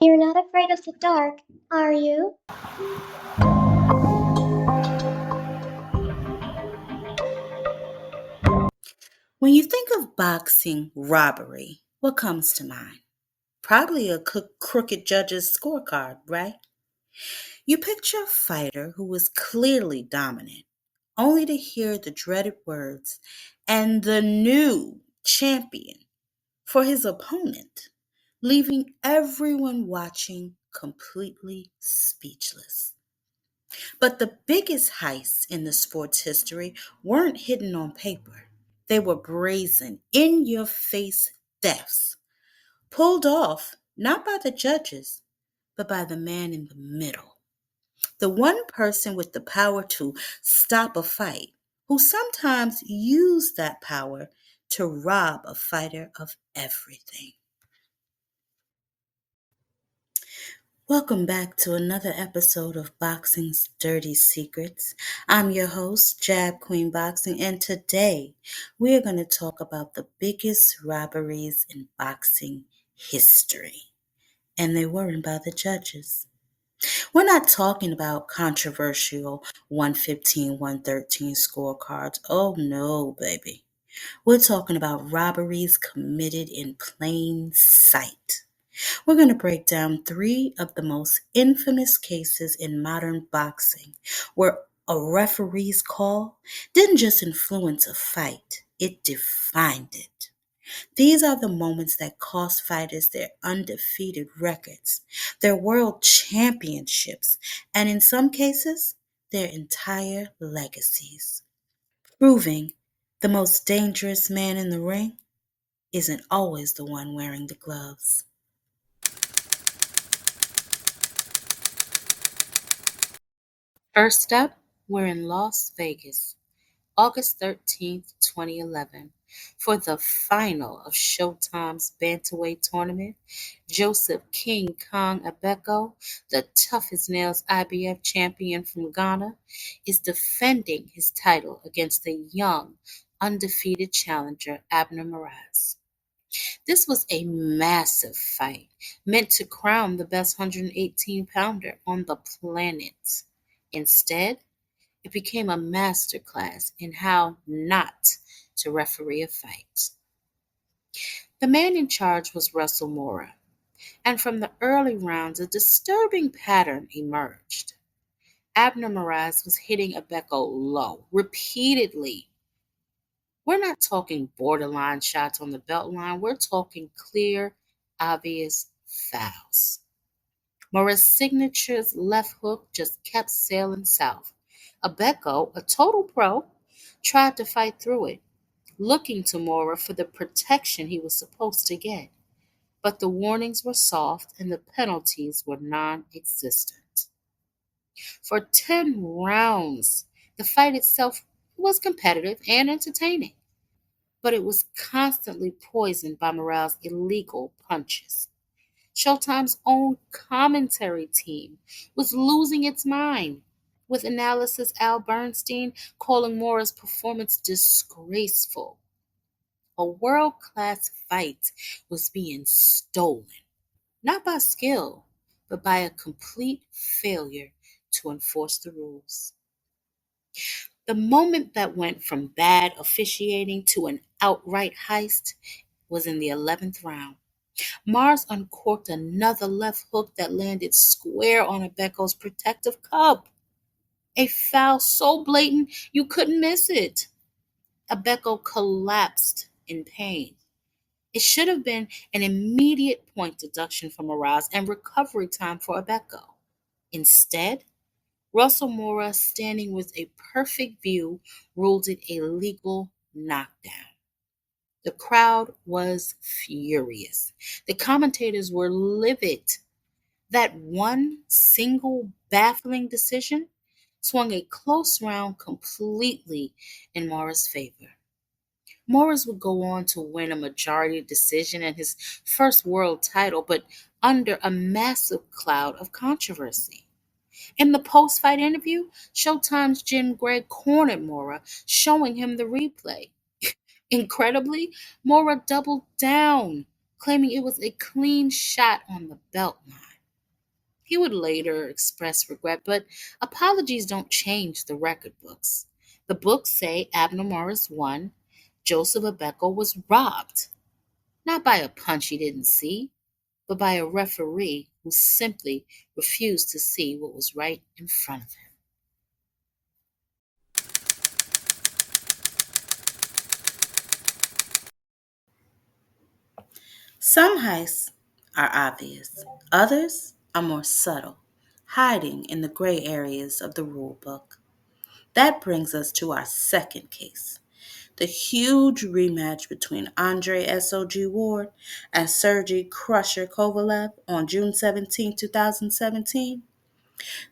You're not afraid of the dark, are you? When you think of boxing robbery, what comes to mind? Probably a crooked judge's scorecard, right? You picture a fighter who was clearly dominant, only to hear the dreaded words, and the new champion for his opponent, leaving everyone watching completely speechless. But the biggest heists in the sport's history weren't hidden on paper. They were brazen, in your face thefts, pulled off not by the judges, but by the man in the middle. The one person with the power to stop a fight, who sometimes used that power to rob a fighter of everything. Welcome back to another episode of Boxing's Dirty Secrets. I'm your host, Jab Queen Boxing, and today we're going to talk about the biggest robberies in boxing history. And they weren't by the judges. We're not talking about controversial 115, 113 scorecards. Oh no, baby. We're talking about robberies committed in plain sight. We're going to break down three of the most infamous cases in modern boxing where a referee's call didn't just influence a fight, it defined it. These are the moments that cost fighters their undefeated records, their world championships, and in some cases, their entire legacies. Proving the most dangerous man in the ring isn't always the one wearing the gloves. First up, we're in Las Vegas, August 13th, 2011, for the final of Showtime's Bantamweight tournament. Joseph King Kong Abeko, the tough as nails IBF champion from Ghana, is defending his title against the young, undefeated challenger Abner Maraz. This was a massive fight, meant to crown the best 118-pounder on the planet. Instead, it became a masterclass in how not to referee a fight. The man in charge was Russell Mora, and from the early rounds, a disturbing pattern emerged. Abner Maraz was hitting Abeko low, repeatedly. We're not talking borderline shots on the belt line, we're talking clear, obvious fouls. Mora's signature's left hook just kept sailing south. Abeko, a total pro, tried to fight through it, looking to Mora for the protection he was supposed to get. But the warnings were soft and the penalties were non existent. For 10 rounds, the fight itself was competitive and entertaining, but it was constantly poisoned by Morale's illegal punches. Showtime's own commentary team was losing its mind, with analysis Al Bernstein calling Mora's performance disgraceful. A world class fight was being stolen, not by skill, but by a complete failure to enforce the rules. The moment that went from bad officiating to an outright heist was in the 11th round. Mars uncorked another left hook that landed square on Abeko's protective cup. A foul so blatant you couldn't miss it. Abeko collapsed in pain. It should have been an immediate point deduction for Mraz and recovery time for Abeko. Instead, Russell Mora, standing with a perfect view, ruled it a legal knockdown. The crowd was furious. The commentators were livid. That one single baffling decision swung a close round completely in Mora's favor. Morris would go on to win a majority decision and his first world title, but under a massive cloud of controversy. In the post fight interview, Showtime's Jim Gray cornered Mora, showing him the replay. Incredibly, Mora doubled down, claiming it was a clean shot on the belt line. He would later express regret, but apologies don't change the record books. The books say Abner Morris won, Joseph Abeko was robbed, not by a punch he didn't see, but by a referee who simply refused to see what was right in front of him. Some heists are obvious, others are more subtle, hiding in the gray areas of the rule book. That brings us to our second case, the huge rematch between Andre S.O.G. Ward and Sergei Crusher Kovalev on June 17, 2017.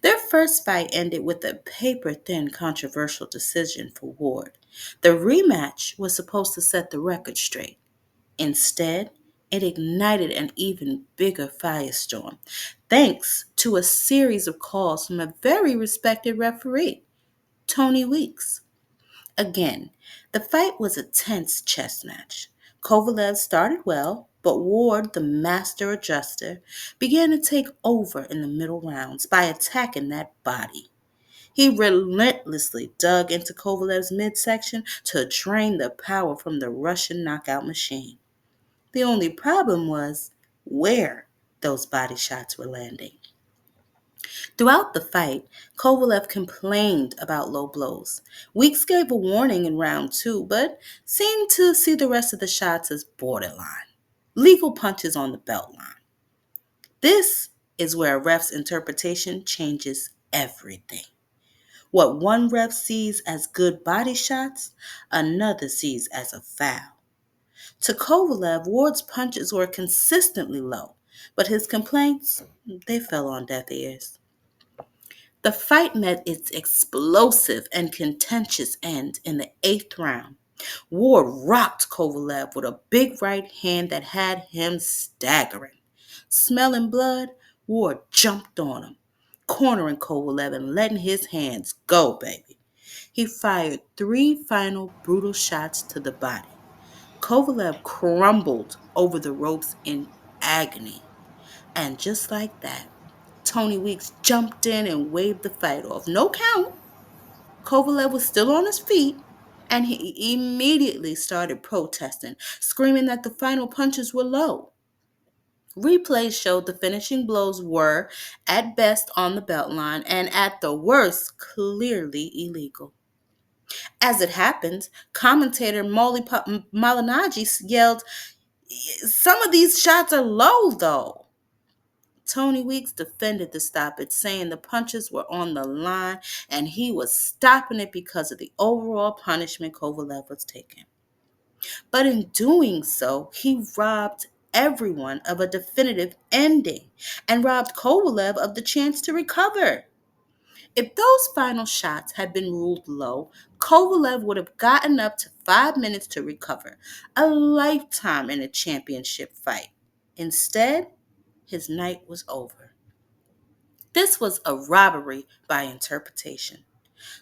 Their first fight ended with a paper-thin controversial decision for Ward. The rematch was supposed to set the record straight. Instead, it ignited an even bigger firestorm, thanks to a series of calls from a very respected referee, Tony Weeks. Again, the fight was a tense chess match. Kovalev started well, but Ward, the master adjuster, began to take over in the middle rounds by attacking that body. He relentlessly dug into Kovalev's midsection to drain the power from the Russian knockout machine. The only problem was where those body shots were landing. Throughout the fight, Kovalev complained about low blows. Weeks gave a warning in round two, but seemed to see the rest of the shots as borderline. Legal punches on the belt line. This is where a ref's interpretation changes everything. What one ref sees as good body shots, another sees as a foul. To Kovalev, Ward's punches were consistently low, but his complaints, they fell on deaf ears. The fight met its explosive and contentious end in the eighth round. Ward rocked Kovalev with a big right hand that had him staggering. Smelling blood, Ward jumped on him, cornering Kovalev and letting his hands go, baby. He fired three final brutal shots to the body. Kovalev crumbled over the ropes in agony. And just like that, Tony Weeks jumped in and waved the fight off. No count. Kovalev was still on his feet, and he immediately started protesting, screaming that the final punches were low. Replays showed the finishing blows were, at best, on the belt line, and at the worst, clearly illegal. As it happened, commentator Molly Malinaji yelled, "Some of these shots are low, though." Tony Weeks defended the stoppage, saying the punches were on the line and he was stopping it because of the overall punishment Kovalev was taking. But in doing so, he robbed everyone of a definitive ending and robbed Kovalev of the chance to recover. If those final shots had been ruled low, Kovalev would have gotten up to 5 minutes to recover, a lifetime in a championship fight. Instead, his night was over. This was a robbery by interpretation.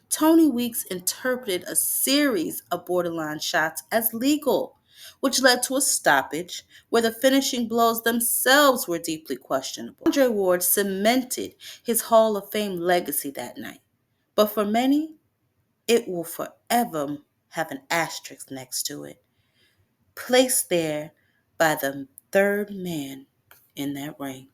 Tony Weeks interpreted a series of borderline shots as legal, which led to a stoppage where the finishing blows themselves were deeply questionable. Andre Ward cemented his Hall of Fame legacy that night, but for many, it will forever have an asterisk next to it, placed there by the third man in that ring.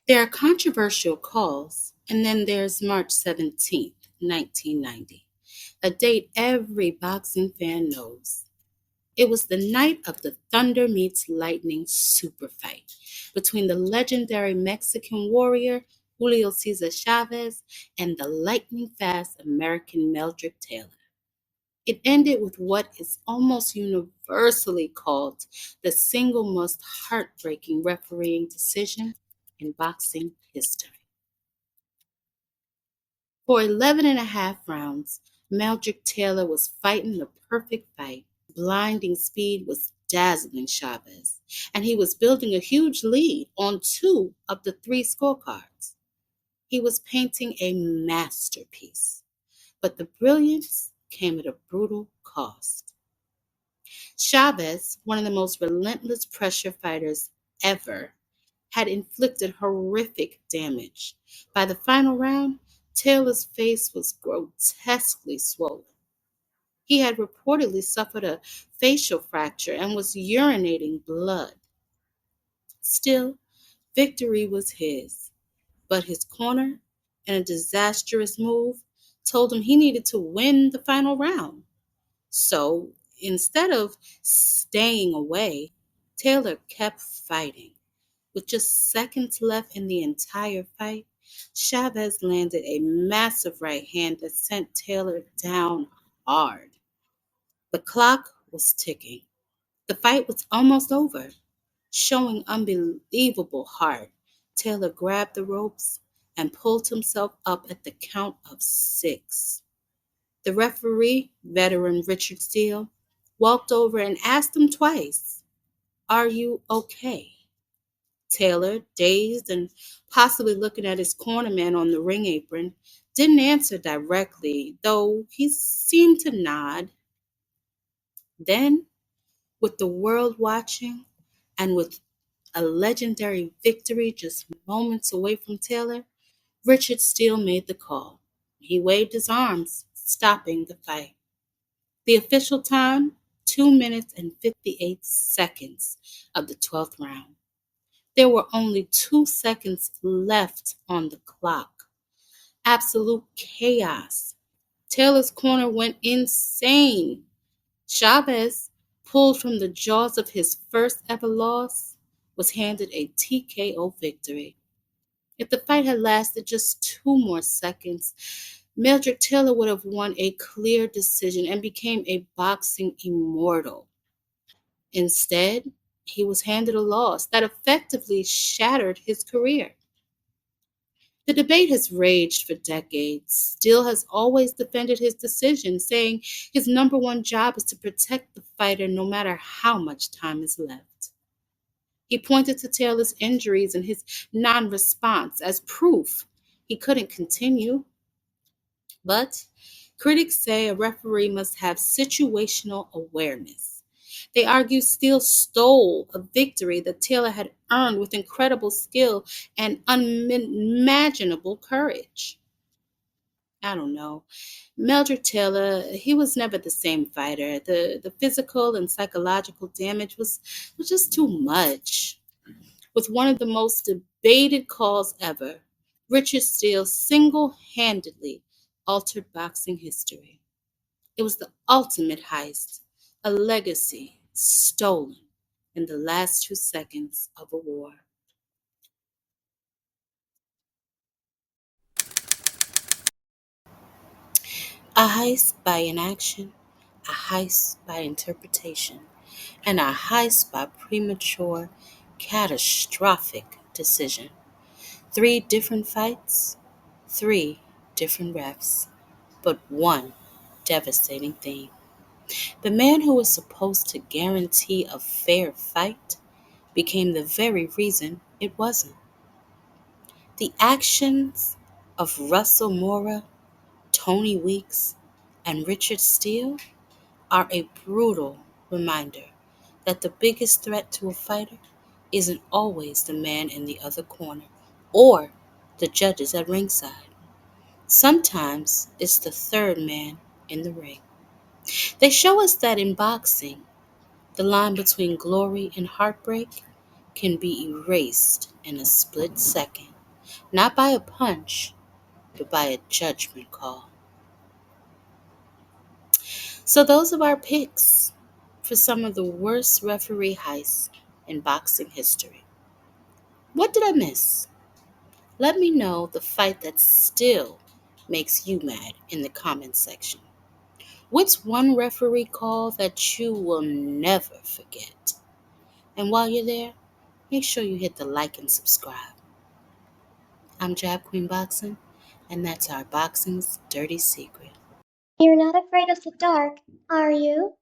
There are controversial calls, and then there's March 17th, 1990, a date every boxing fan knows. It was the night of the Thunder meets Lightning super fight between the legendary Mexican warrior Julio Cesar Chavez and the lightning fast American Meldrick Taylor. It ended with what is almost universally called the single most heartbreaking refereeing decision in boxing history. For 11 and a half rounds, Meldrick Taylor was fighting the perfect fight. Blinding speed was dazzling Chavez, and he was building a huge lead on two of the three scorecards. He was painting a masterpiece, but the brilliance came at a brutal cost. Chavez, one of the most relentless pressure fighters ever, had inflicted horrific damage. By the final round, Taylor's face was grotesquely swollen. He had reportedly suffered a facial fracture and was urinating blood. Still, victory was his, but his corner, in a disastrous move, told him he needed to win the final round. So instead of staying away, Taylor kept fighting. With just seconds left in the entire fight, Chavez landed a massive right hand that sent Taylor down hard. The clock was ticking. The fight was almost over. Showing unbelievable heart, Taylor grabbed the ropes and pulled himself up at the count of 6. The referee, veteran Richard Steele, walked over and asked him twice, "Are you okay?" Taylor, dazed and possibly looking at his cornerman on the ring apron, didn't answer directly, though he seemed to nod. Then, with the world watching and with a legendary victory just moments away from Taylor, Richard Steele made the call. He waved his arms, stopping the fight. The official time, 2 minutes and 58 seconds of the 12th round. There were only 2 seconds left on the clock. Absolute chaos. Taylor's corner went insane. Chavez, pulled from the jaws of his first ever loss, was handed a TKO victory. If the fight had lasted just 2 more seconds, Mildred Taylor would have won a clear decision and became a boxing immortal. Instead, he was handed a loss that effectively shattered his career. The debate has raged for decades. Steele has always defended his decision, saying his number one job is to protect the fighter no matter how much time is left. He pointed to Taylor's injuries and his non response as proof he couldn't continue. But critics say a referee must have situational awareness. They argue Steele stole a victory that Taylor had earned with incredible skill and unimaginable courage. I don't know. Mildred Taylor, he was never the same fighter. The physical and psychological damage was just too much. With one of the most debated calls ever, Richard Steele single handedly altered boxing history. It was the ultimate heist, a legacy stolen in the last 2 seconds of a war. A heist by inaction, a heist by interpretation, and a heist by premature, catastrophic decision. 3 different fights, 3 different refs, but one devastating theme. The man who was supposed to guarantee a fair fight became the very reason it wasn't. The actions of Russell Mora, Tony Weeks, and Richard Steele are a brutal reminder that the biggest threat to a fighter isn't always the man in the other corner or the judges at ringside. Sometimes it's the third man in the ring. They show us that in boxing, the line between glory and heartbreak can be erased in a split second, not by a punch, but by a judgment call. So those are our picks for some of the worst referee heists in boxing history. What did I miss? Let me know the fight that still makes you mad in the comments section. What's one referee call that you will never forget? And while you're there, make sure you hit the like and subscribe. I'm Jab Queen Boxing, and that's our boxing's dirty secret. You're not afraid of the dark, are you?